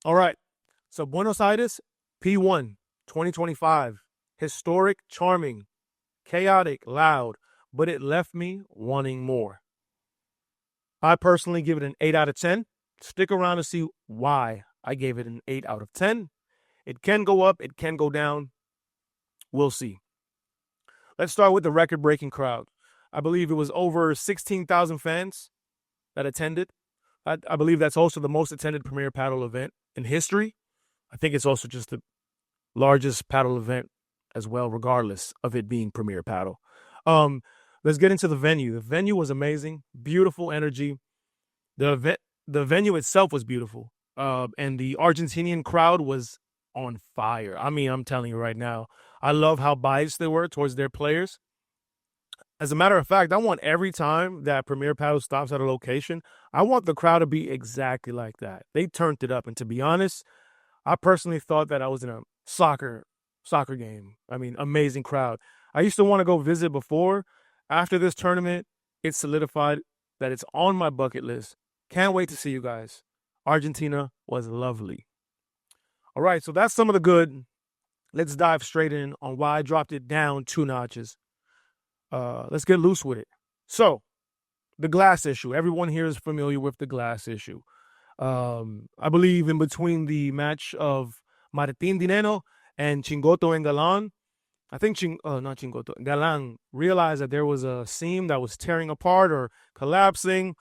All right. So Buenos Aires P1 2025. Historic, charming, chaotic, loud, but it left me wanting more. I personally give it an 8 out of 10. Stick around to see why I gave it an 8 out of 10. It can go up, it can go down. We'll see. Let's start with the record-breaking crowd. I believe it was over 16,000 fans that attended. I believe that's also the most attended Premier Padel event in history. I think it's also just the largest paddle event as well, regardless of it being Premier Padel. Let's get into the venue. The venue was amazing, beautiful energy. The venue itself was beautiful, and the Argentinian crowd was on fire. I mean, I'm telling you right now, I love how biased they were towards their players. As a matter of fact, I want every time that Premier Padel stops at a location, I want the crowd to be exactly like that. They turned it up, and to be honest, I personally thought that I was in a soccer game. I mean, amazing crowd. I used to want to go visit before. After this tournament, it's solidified that it's on my bucket list. Can't wait to see you guys. Argentina was lovely. All right, so that's some of the good. Let's dive straight in on why I dropped it down 2 notches. Let's get loose with it. So, the glass issue. Everyone here is familiar with the glass issue. I believe in between the match of Martín Dineno and Chingotto and Galán, I think Galán realized that there was a seam that was tearing apart or collapsing.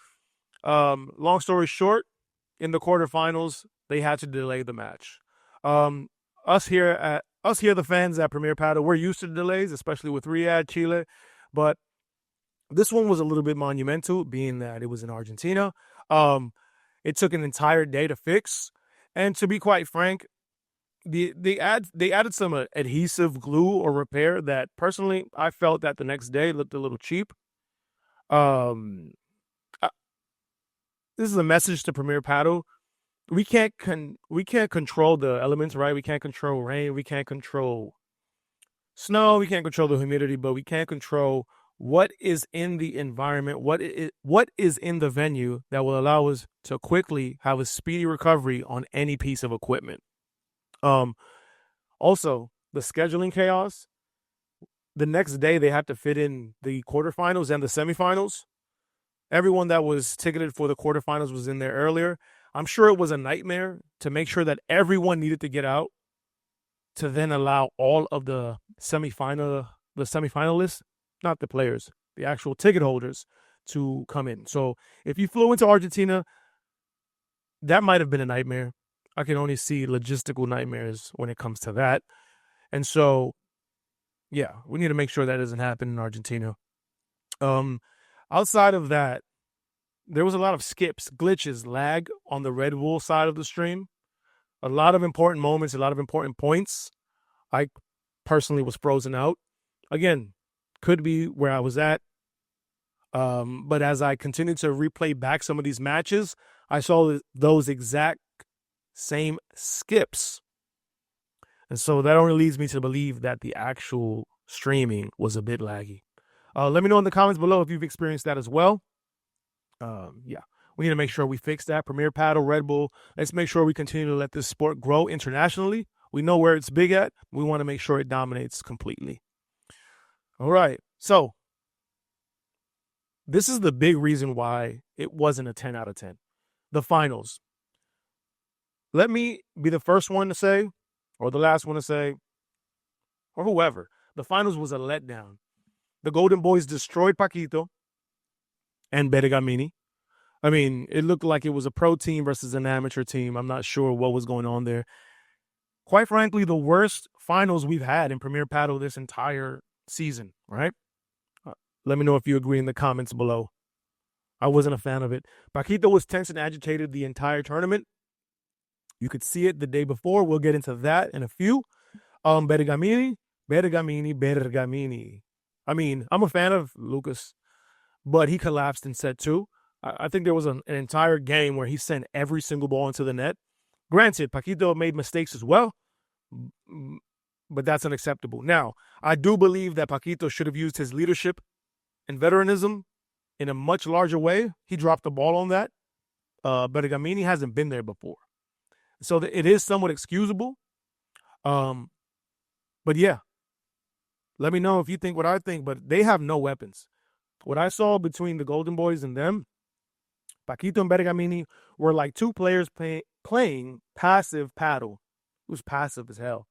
Long story short, in the quarterfinals, they had to delay the match. Us here, the fans at Premier Padel, we're used to the delays, especially with Riyadh, Chile. But this one was a little bit monumental, being that it was in Argentina. It took an entire day to fix. And to be quite frank, they added some adhesive glue or repair that personally I felt that the next day looked a little cheap. This is a message to Premier Padel. We can't control the elements, right? We can't control rain. We can't control snow. We can't control the humidity, but we can control what is in the environment, what is in the venue that will allow us to quickly have a speedy recovery on any piece of equipment. Also, the scheduling chaos. The next day, they had to fit in the quarterfinals and the semifinals. Everyone that was ticketed for the quarterfinals was in there earlier. I'm sure it was a nightmare to make sure that everyone needed to get out to then allow all of the semifinalists, not the players, the actual ticket holders, to come in. So if you flew into Argentina, that might have been a nightmare. I can only see logistical nightmares when it comes to that. And so, yeah, we need to make sure that doesn't happen in Argentina. Outside of that, there was a lot of skips, glitches, lag on the Red Bull side of the stream. A lot of important moments, a lot of important points. I personally was frozen out. Again, could be where I was at. But as I continued to replay back some of these matches, I saw those exact same skips. And so that only leads me to believe that the actual streaming was a bit laggy. Let me know in the comments below if you've experienced that as well. Yeah, we need to make sure we fix that. Premier Padel, Red Bull, let's make sure we continue to let this sport grow internationally. We know where it's big at. We want to make sure it dominates completely. All right, so this is the big reason why it wasn't a 10 out of 10. The finals. Let me be the first one to say, or the last one to say, or whoever. The finals was a letdown. The Golden Boys destroyed Paquito and Bergamini. I mean, it looked like it was a pro team versus an amateur team. I'm not sure what was going on there. Quite frankly, the worst finals we've had in Premier Padel this entire season, right? Let me know if you agree in the comments below. I wasn't a fan of it. Paquito was tense and agitated the entire tournament. You could see it the day before. We'll get into that in a few. Bergamini. I mean, I'm a fan of Lucas, but he collapsed in set 2. I think there was an entire game where he sent every single ball into the net. Granted, Paquito made mistakes as well, but that's unacceptable. Now, I do believe that Paquito should have used his leadership and veteranism in a much larger way. He dropped the ball on that. Bergamini hasn't been there before. So it is somewhat excusable. But yeah, let me know if you think what I think. But they have no weapons. What I saw between the Golden Boys and them, Paquito and Bergamini were like two players playing passive paddle. It was passive as hell.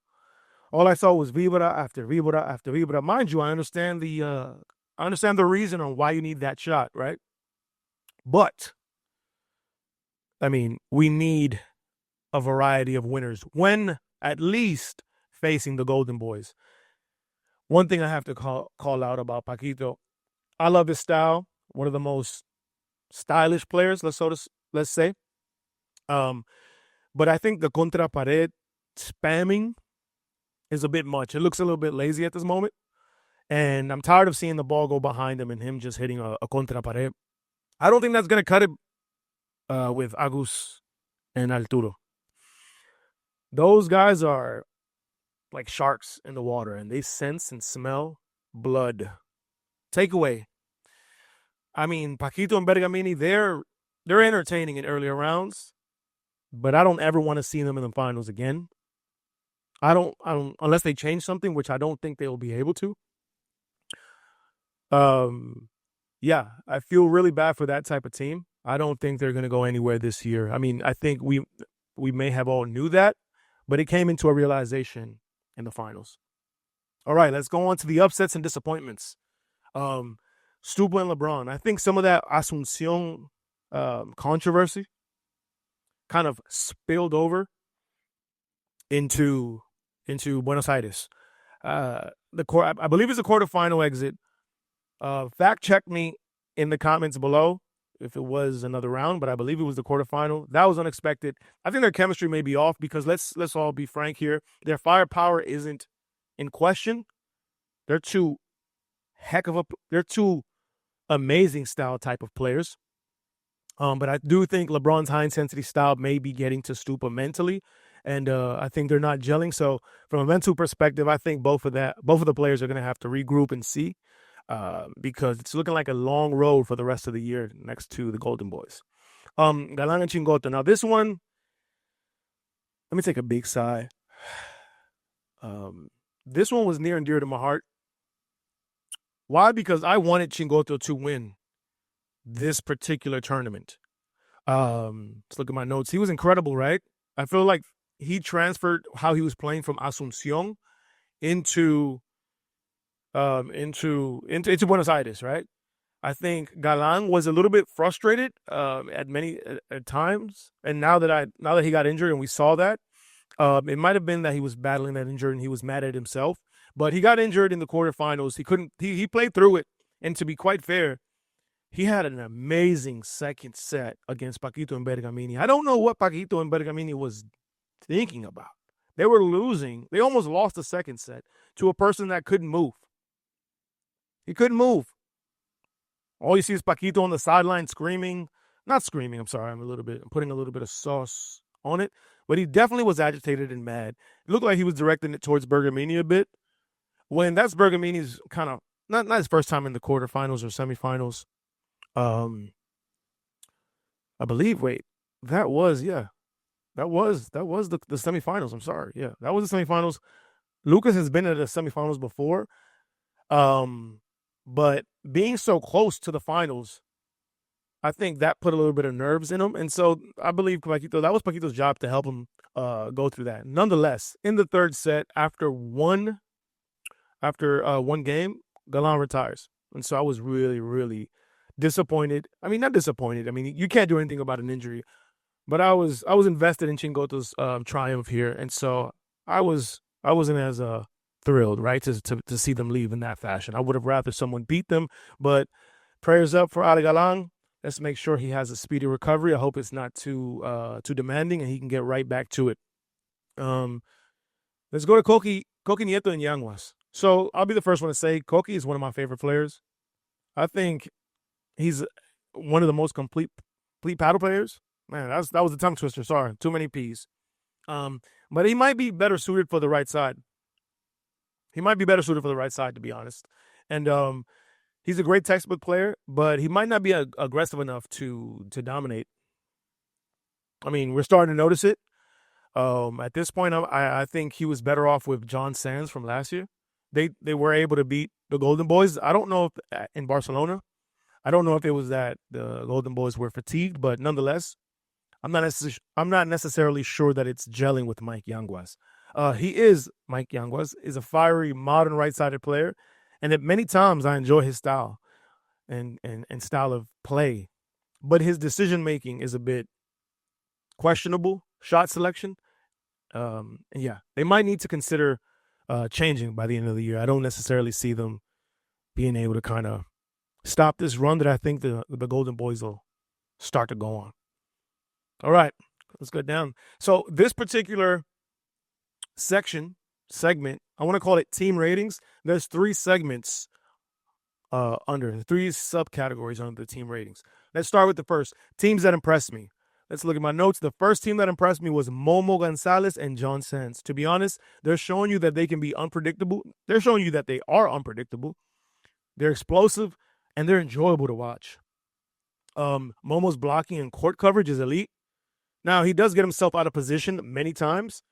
All I saw was vibra after vibra after vibra. Mind you, I understand the reason on why you need that shot, right? But I mean, we need a variety of winners when at least facing the Golden Boys. One thing I have to call out about Paquito, I love his style. One of the most stylish players, let's say. But I think the contra pared spamming is a bit much. It looks a little bit lazy at this moment. And I'm tired of seeing the ball go behind him and him just hitting a contra pared. I don't think that's going to cut it with Agus and Arturo. Those guys are like sharks in the water, and they sense and smell blood. Takeaway. I mean, Paquito and Bergamini, they're entertaining in earlier rounds, but I don't ever want to see them in the finals again. I don't unless they change something, which I don't think they will be able to. Yeah, I feel really bad for that type of team. I don't think they're going to go anywhere this year. I mean, I think we may have all knew that, but it came into a realization in the finals. All right, let's go on to the upsets and disappointments. Stupa and Lebrón. I think some of that Asuncion controversy kind of spilled over into Buenos Aires. I believe it's a quarterfinal exit. Fact check me in the comments below if it was another round, but I believe it was the quarterfinal. That was unexpected. I think their chemistry may be off because let's all be frank here. Their firepower isn't in question. They're two amazing style type of players. But I do think LeBron's high intensity style may be getting to Stupa mentally, and I think they're not gelling. So from a mental perspective, I think both of the players are going to have to regroup and see, because it's looking like a long road for the rest of the year next to the Golden Boys. Galán Chingotto. Now this one, let me take a big sigh. This one was near and dear to my heart. Why? Because I wanted Chingotto to win this particular tournament. Let's look at my notes. He was incredible, right? I feel like he transferred how he was playing from Asuncion into Buenos Aires, right? I think Galán was a little bit frustrated at times, and now that he got injured and we saw that, it might have been that he was battling that injury and he was mad at himself. But he got injured in the quarterfinals. He played through it, and to be quite fair, he had an amazing second set against Paquito and Bergamini. I don't know what Paquito and Bergamini was thinking about. They were losing. They almost lost the second set to a person that couldn't move. He couldn't move. All you see is Paquito on the sideline screaming. Not screaming, I'm sorry. I'm putting a little bit of sauce on it. But he definitely was agitated and mad. It looked like he was directing it towards Bergamini a bit. When that's Bergamini's kind of not his first time in the quarterfinals or semifinals. I believe. That was the semifinals. I'm sorry. Yeah, that was the semifinals. Lucas has been at the semifinals before, but being so close to the finals, I think that put a little bit of nerves in him, and so I believe that was Paquito's job to help him go through that. Nonetheless, in the third set, after one game, Galán retires. And so I was really, really disappointed. I mean, not disappointed. I mean, you can't do anything about an injury. But I was invested in Chingotto's triumph here. And so I wasn't as thrilled, right, to see them leave in that fashion. I would have rather someone beat them. But prayers up for Ali Galán. Let's make sure he has a speedy recovery. I hope it's not too demanding and he can get right back to it. Let's go to Coki Nieto and Yanguas. So I'll be the first one to say Coki is one of my favorite players. I think he's one of the most complete paddle players. Man, that was a tongue twister. Sorry, too many P's. But he might be better suited for the right side. To be honest. And he's a great textbook player, but he might not be aggressive enough to dominate. I mean, we're starting to notice it. At this point, I think he was better off with John Sanz from last year. They were able to beat the Golden Boys. I don't know if in Barcelona. I don't know if it was that the Golden Boys were fatigued, but nonetheless, I'm not necessarily sure that it's gelling with Mike Yanguas. Mike Yanguas is a fiery, modern right-sided player, and at many times I enjoy his style and style of play, but his decision making is a bit questionable. Shot selection, and yeah, they might need to consider changing by the end of the year. I don't necessarily see them being able to kind of stop this run that I think the Golden Boys will start to go on. All right, let's go down. So this particular segment, I want to call it team ratings. There's three segments under three subcategories under the team ratings. Let's start with the first, teams that impressed me. Let's look at my notes. The first team that impressed me was Momo Gonzalez and John Sanz. To be honest, they're showing you that they can be unpredictable. They're showing you that they are unpredictable. They're explosive, and they're enjoyable to watch. Momo's blocking and court coverage is elite. Now, he does get himself out of position many times,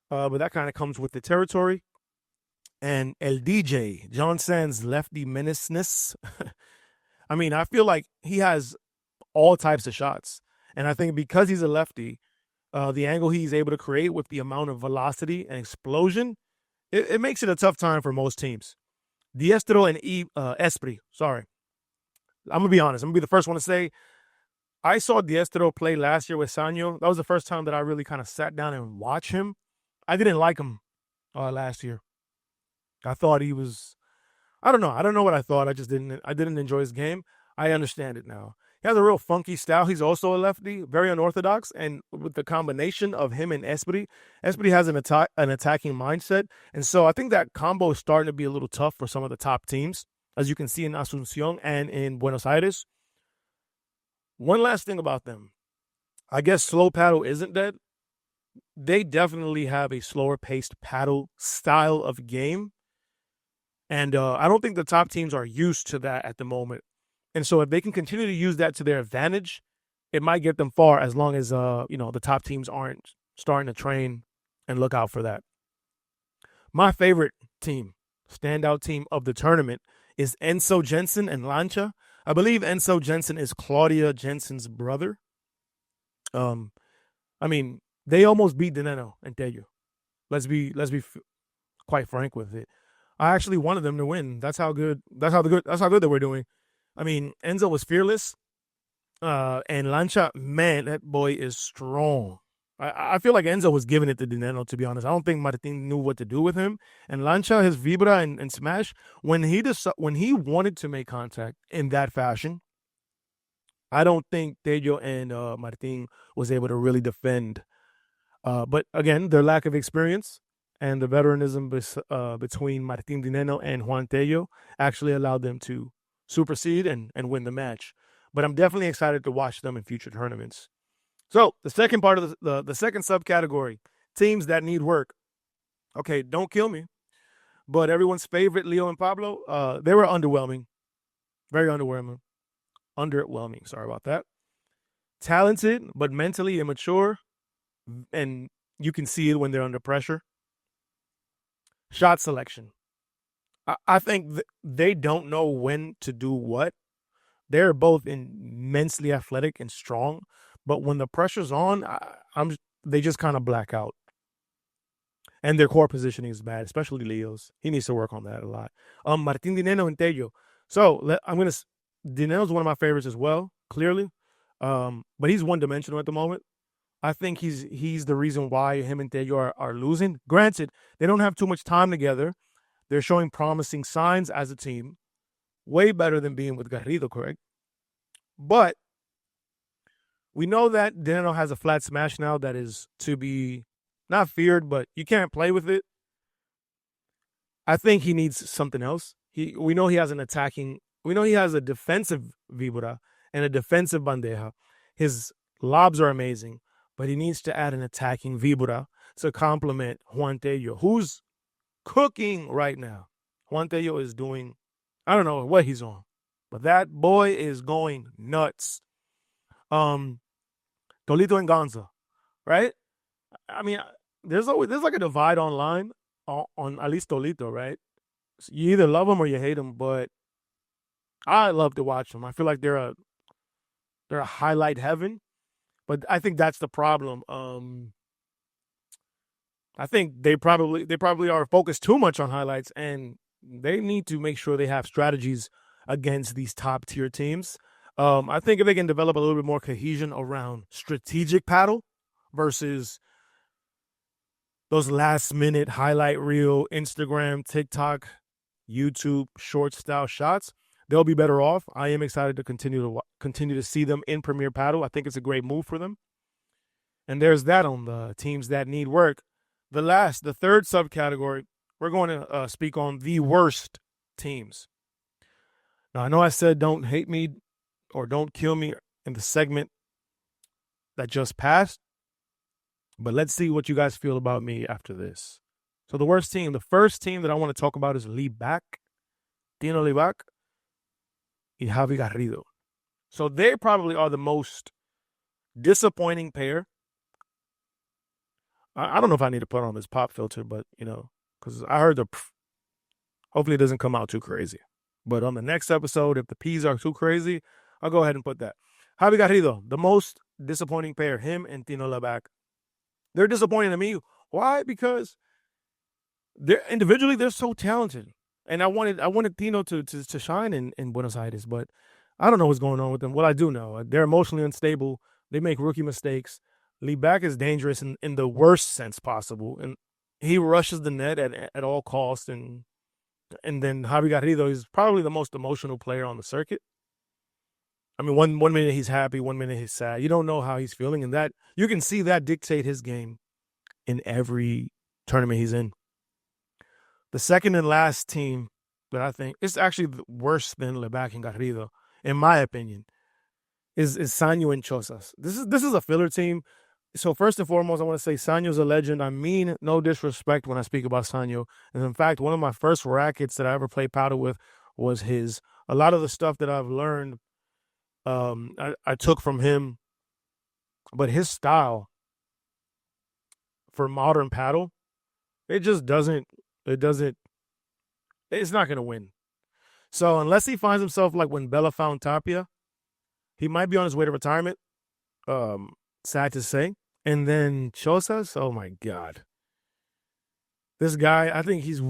but that kind of comes with the territory. And El DJ, John Sanz' lefty menaceness. I mean, I feel like he has all types of shots. And I think because he's a lefty, the angle he's able to create with the amount of velocity and explosion, it makes it a tough time for most teams. Diestro and Esbri, sorry. I'm going to be honest. I'm going to be the first one to say, I saw Diestro play last year with Sanyo. That was the first time that I really kind of sat down and watched him. I didn't like him last year. I thought he was, I don't know what I thought. I didn't enjoy his game. I understand it now. He has a real funky style. He's also a lefty, very unorthodox. And with the combination of him and Esbri has an attacking mindset. And so I think that combo is starting to be a little tough for some of the top teams, as you can see in Asunción and in Buenos Aires. One last thing about them. I guess slow paddle isn't dead. They definitely have a slower paced paddle style of game. And I don't think the top teams are used to that at the moment. And so if they can continue to use that to their advantage, it might get them far as long as, the top teams aren't starting to train and look out for that. My favorite team, standout team of the tournament, is Enzo, Jensen, and Lancha. I believe Enzo Jensen is Claudia Jensen's brother. They almost beat Nenno Tello. Let's be quite frank with it. I actually wanted them to win. That's how good they were doing. I mean, Enzo was fearless, and Lancha, man, that boy is strong. I feel like Enzo was giving it to Nenno, to be honest. I don't think Martin knew what to do with him. And Lancha, his vibra and smash, when he wanted to make contact in that fashion, I don't think Tello and Martin was able to really defend. But again, their lack of experience and the veteranism between Martin Nenno and Juan Tello actually allowed them to supersede and win the match. But I'm definitely excited to watch them in future tournaments. So the second part of the second subcategory, teams that need work. Okay, don't kill me. But everyone's favorite, Leo and Pablo, they were underwhelming. Very underwhelming. Underwhelming, sorry about that. Talented, but mentally immature. And you can see it when they're under pressure. Shot selection. I think they don't know when to do what. They're both immensely athletic and strong, but when the pressure's on, they just kind of black out. And their core positioning is bad, especially Leo's. He needs to work on that a lot. Martin Nenno and Tello. So Dinenno's one of my favorites as well, clearly. But he's one-dimensional at the moment. I think he's the reason why him and Tello are losing. Granted, they don't have too much time together. They're showing promising signs as a team. Way better than being with Garrido, correct? But we know that Nenno has a flat smash now that is to be not feared, but you can't play with it. I think he needs something else. We know he has a defensive vibra and a defensive bandeja. His lobs are amazing, but he needs to add an attacking vibra to complement Juan Tello, who's cooking right now. Juan Tello is doing, I don't know what he's on, but that boy is going nuts. Tolito Gonza, right? I mean, there's like a divide online on at least Tolito, right? So you either love them or you hate them, but I love to watch them. I feel like they're a highlight heaven, but I think that's the problem. I think they probably are focused too much on highlights, and they need to make sure they have strategies against these top tier teams. I think if they can develop a little bit more cohesion around strategic paddle versus those last minute highlight reel, Instagram, TikTok, YouTube short style shots, they'll be better off. I am excited to continue to see them in Premier Paddle. I think it's a great move for them. And there's that on the teams that need work. The third subcategory, we're going to speak on the worst teams. Now, I know I said don't hate me or don't kill me in the segment that just passed, but let's see what you guys feel about me after this. So the worst team, the first team that I want to talk about is Libaak, Tino Libaak, and Javi Garrido. So they probably are the most disappointing pair. I don't know if I need to put on this pop filter, but, because I heard hopefully it doesn't come out too crazy. But on the next episode, if the P's are too crazy, I'll go ahead and put that. Javi Garrido, the most disappointing pair, him and Tino Libaak. They're disappointing to me. Why? Because they're so talented. And I wanted Tino to shine in Buenos Aires, but I don't know what's going on with them. Well, I do know. They're emotionally unstable. They make rookie mistakes. Libaak is dangerous in the worst sense possible, and he rushes the net at all costs. And then Javi Garrido is probably the most emotional player on the circuit. I mean, one minute he's happy, 1 minute he's sad. You don't know how he's feeling, and that you can see that dictate his game in every tournament he's in. The second and last team that I think is actually worse than Libaak and Garrido, in my opinion, is Sanyo and Chozas. This is a filler team. So first and foremost, I want to say Sanyo's a legend. I mean no disrespect when I speak about Sanyo. And in fact, one of my first rackets that I ever played paddle with was his. A lot of the stuff that I've learned, I took from him. But his style for modern paddle, it's not going to win. So unless he finds himself like when Bella found Tapia, he might be on his way to retirement. Sad to say. And then Chozas, oh my God. This guy, I think he's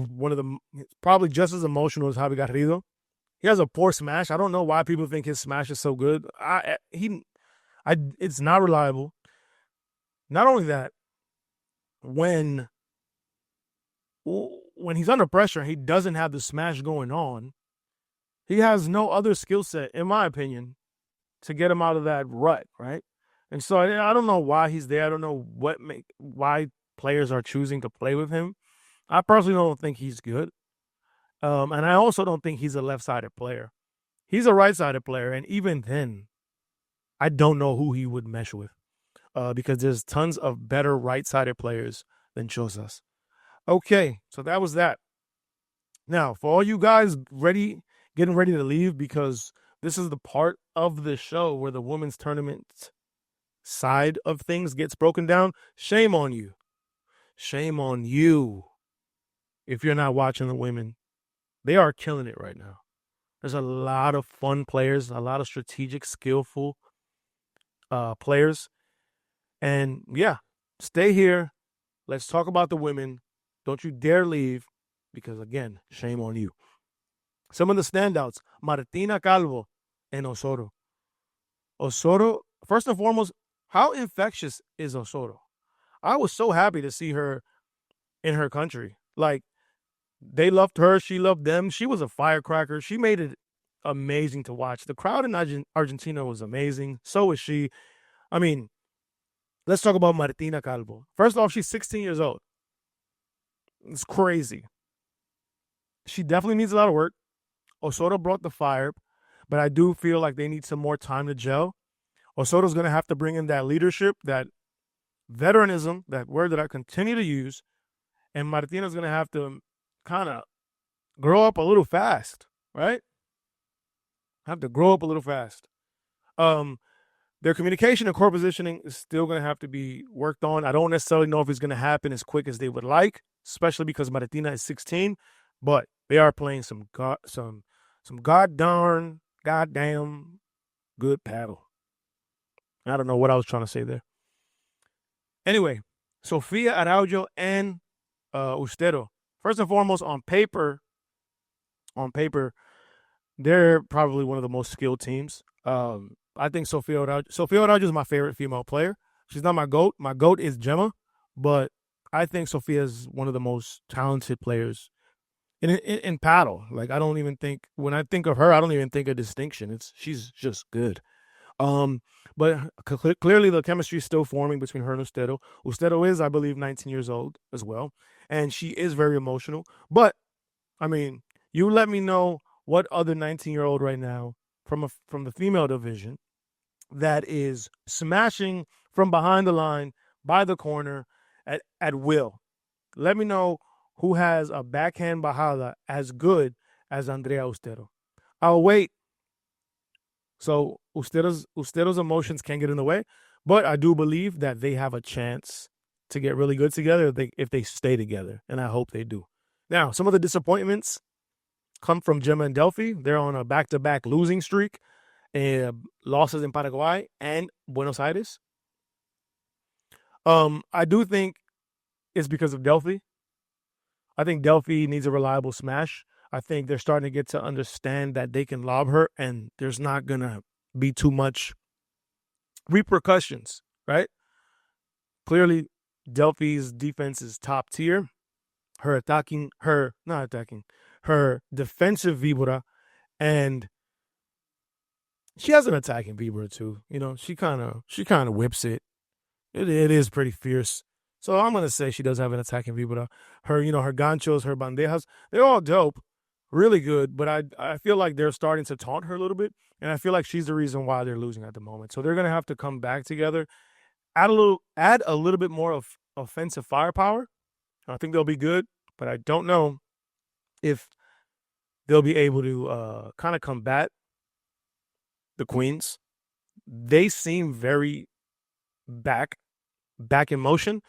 probably just as emotional as Javi Garrido. He has a poor smash. I don't know why people think his smash is so good. It's not reliable. Not only that, when he's under pressure, he doesn't have the smash going on. He has no other skill set, in my opinion, to get him out of that rut, right? And so I don't know why he's there. I don't know why players are choosing to play with him. I personally don't think he's good. And I also don't think he's a left-sided player. He's a right-sided player, and even then, I don't know who he would mesh with because there's tons of better right-sided players than Chozas. Okay, so that was that. Now, for all you guys getting ready to leave, because this is the part of the show where the women's tournament side of things gets broken down, shame on you. Shame on you if you're not watching the women. They are killing it right now. There's a lot of fun players, a lot of strategic, skillful players. And yeah, stay here. Let's talk about the women. Don't you dare leave because, again, shame on you. Some of the standouts, Martina Calvo and Osoro. Osoro, first and foremost, how infectious is Osoro? I was so happy to see her in her country. Like, they loved her. She loved them. She was a firecracker. She made it amazing to watch. The crowd in Argentina was amazing. So was she. I mean, let's talk about Martina Calvo. First off, she's 16 years old. It's crazy. She definitely needs a lot of work. Osoro brought the fire, but I do feel like they need some more time to gel. Osoro's going to have to bring in that leadership, that veteranism, that word that I continue to use, and Martina's going to have to kind of grow up a little fast, right? Have to grow up a little fast. Their communication and court positioning is still going to have to be worked on. I don't necessarily know if it's going to happen as quick as they would like, especially because Martina is 16, but they are playing some goddamn good paddle. I don't know what I was trying to say there. Anyway, Sofia Araujo and Ustero. First and foremost, on paper, they're probably one of the most skilled teams. I think Sofia Araujo is my favorite female player. She's not my GOAT. My GOAT is Gemma, but I think Sofia is one of the most talented players in paddle. Like, I don't even think, when I think of her, I don't even think of distinction. She's just good. But clearly the chemistry is still forming between her and Ustero. Ustero is, I believe, 19 years old as well, and she is very emotional. But, I mean, you let me know what other 19-year-old right now from the female division that is smashing from behind the line, by the corner, at will. Let me know who has a backhand bajada as good as Andrea Ustero. I'll wait. So Ustero's emotions can get in the way, but I do believe that they have a chance to get really good together if they stay together, and I hope they do. Now, some of the disappointments come from Gemma and Delfi. They're on a back-to-back losing streak, losses in Paraguay and Buenos Aires. I do think it's because of Delfi. I think Delfi needs a reliable smash. I think they're starting to get to understand that they can lob her and there's not going to be too much repercussions, right? Clearly, Delfi's defense is top tier. Her defensive vibra, and she has an attacking vibra too. You know, she kind of whips it. It is pretty fierce. So I'm going to say she does have an attacking vibra. Her ganchos, her bandejas, they're all dope. Really good, but I feel like they're starting to taunt her a little bit, and I feel like she's the reason why they're losing at the moment. So they're going to have to come back together, add a little bit more of offensive firepower. I think they'll be good, but I don't know if they'll be able to kind of combat the Queens. They seem very back in motion,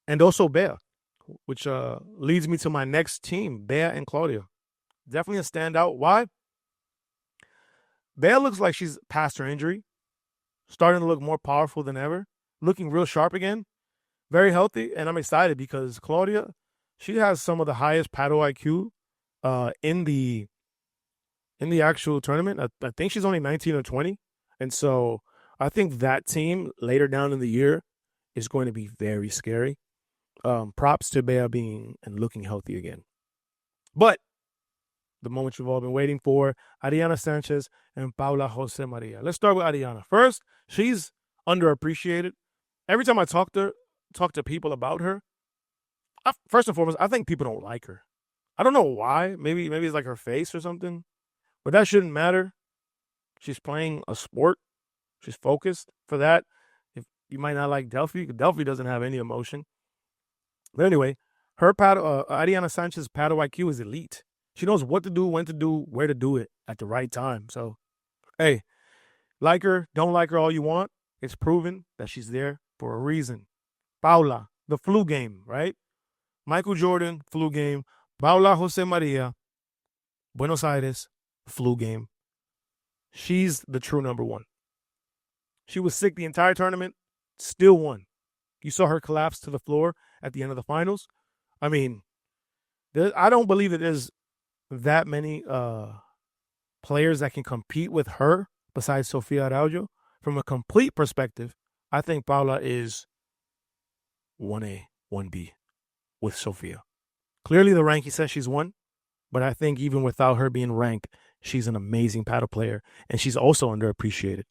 and also Bea, which leads me to my next team, Bea and Claudia. Definitely a standout. Why? Bea looks like she's past her injury, starting to look more powerful than ever, looking real sharp again, very healthy, and I'm excited because Claudia, she has some of the highest paddle IQ in the actual tournament. I think she's only 19 or 20, and so I think that team later down in the year is going to be very scary. Props to Bea being and looking healthy again. But the moment you've all been waiting for, Ariana Sánchez and Paula Josemaría. Let's start with Ariana. First, she's underappreciated. Every time I talk to people about her, first and foremost, I think people don't like her. I don't know why. Maybe it's like her face or something. But that shouldn't matter. She's playing a sport. She's focused for that. If you might not like Delfi, Delfi doesn't have any emotion. But anyway, her Ariana Sanchez's paddle IQ is elite. She knows what to do, when to do, where to do it at the right time. So, hey, like her, don't like her all you want. It's proven that she's there for a reason. Paula, the flu game, right? Michael Jordan, flu game. Paula Josemaría, Buenos Aires, flu game. She's the true number one. She was sick the entire tournament, still won. You saw her collapse to the floor at the end of the finals. I mean, I don't believe that there's that many players that can compete with her besides Sofia Araujo. From a complete perspective, I think Paula is 1A, 1B with Sofia. Clearly the ranking says she's 1, but I think even without her being ranked, she's an amazing paddle player, and she's also underappreciated.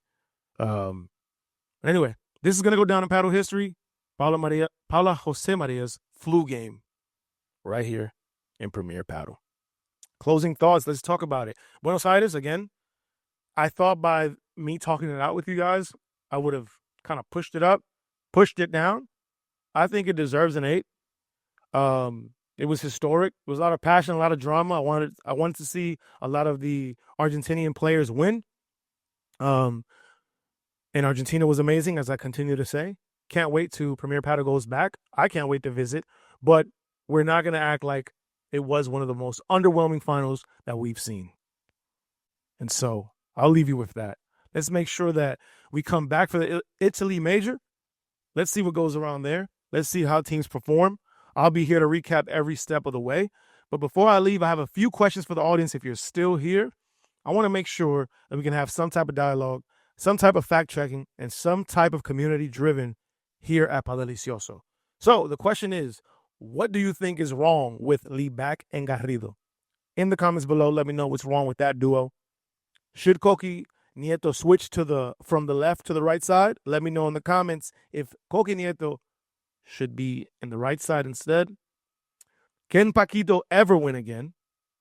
Anyway, this is going to go down in paddle history. Paula Josemaria's flu game right here in Premier Paddle. Closing thoughts. Let's talk about it. Buenos Aires, again, I thought by me talking it out with you guys, I would have kind of pushed it down. I think it deserves an 8. It was historic. There was a lot of passion, a lot of drama. I wanted to see a lot of the Argentinian players win. And And Argentina was amazing, as I continue to say. Can't wait to Premier Padel goes back. I can't wait to visit. But we're not going to act like it was one of the most underwhelming finals that we've seen. And so I'll leave you with that. Let's make sure that we come back for the Italy major. Let's see what goes around there. Let's see how teams perform. I'll be here to recap every step of the way. But before I leave, I have a few questions for the audience. If you're still here, I want to make sure that we can have some type of dialogue, some type of fact-checking, and some type of community-driven here at Padelicioso. So the question is, what do you think is wrong with Libaak and Garrido? In the comments below, let me know what's wrong with that duo. Should Coki Nieto switch from the left to the right side? Let me know in the comments if Coki Nieto should be in the right side instead. Can Paquito ever win again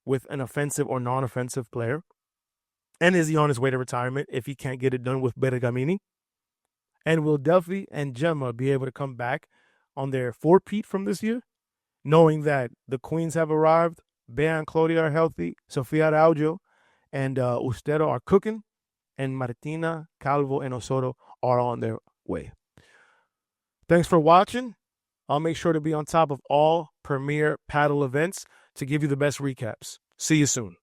with an offensive or non-offensive player? And is he on his way to retirement if he can't get it done with Bergamini? And will Delfi and Gemma be able to come back on their four-peat from this year, knowing that the queens have arrived, Bea and Claudia are healthy, Sofia Ustero and Ustero are cooking, and Martina, Calvo, and Osoro are on their way. Thanks for watching. I'll make sure to be on top of all Premier Padel events to give you the best recaps. See you soon.